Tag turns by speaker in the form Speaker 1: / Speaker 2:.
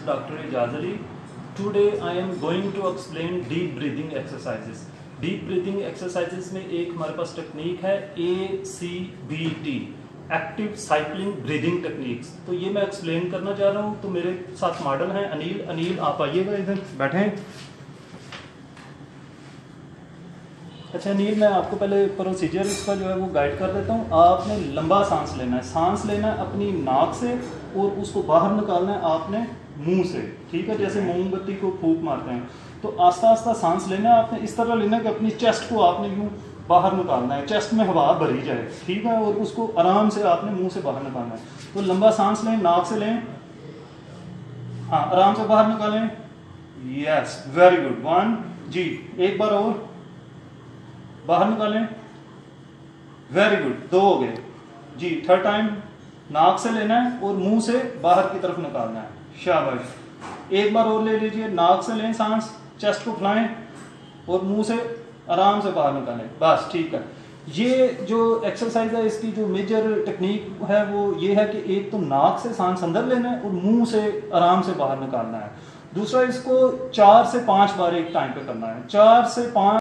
Speaker 1: Dr. Ijaz Ali. Today I am going to explain deep breathing exercises. Deep breathing exercises में एक हमारे पास technique है ACBT, active cycling breathing techniques. तो ये मैं एक्सप्लेन करना चाह रहा हूँ। तो मेरे साथ मॉडल हैं अनिल। अनिल आप आइएगा इधर बैठें। अच्छा अनिल, मैं आपको पहले प्रोसीजर इसका जो है वो गाइड कर देता हूँ। आपने लंबा सांस लेना है, अपनी नाक से और उसको बाहर निकालना है आपने मुंह से, ठीक है, जैसे मोमबत्ती को फूंक मारते हैं। तो आस्ता आस्ता सांस लेना है आपने, इस तरह लेना है कि अपनी चेस्ट को आपने यूँ बाहर निकालना है, चेस्ट में हवा भरी जाए, ठीक है, और उसको आराम से आपने मुंह से बाहर निकालना है। तो लंबा सांस लें, नाक से लें, हाँ आराम से बाहर निकालें। Yes, very good. 1 जी, एक बार और बाहर निकालें। वेरी गुड, 2 हो गए जी। 3rd टाइम नाक से लेना है और मुंह से बाहर की तरफ निकालना है। शाबाश। एक बार और ले लीजिए, नाक से लें सांस, चेस्ट को फुलाएं और मुंह से आराम से बाहर निकालें। बस ठीक है। ये जो एक्सरसाइज है इसकी जो मेजर टेक्निक है वो ये है कि एक तो नाक से सांस अंदर लेना है और मुंह से आराम से बाहर निकालना है। दूसरा, इसको 4 से 5 बार एक टाइम पे करना है। 4 से 5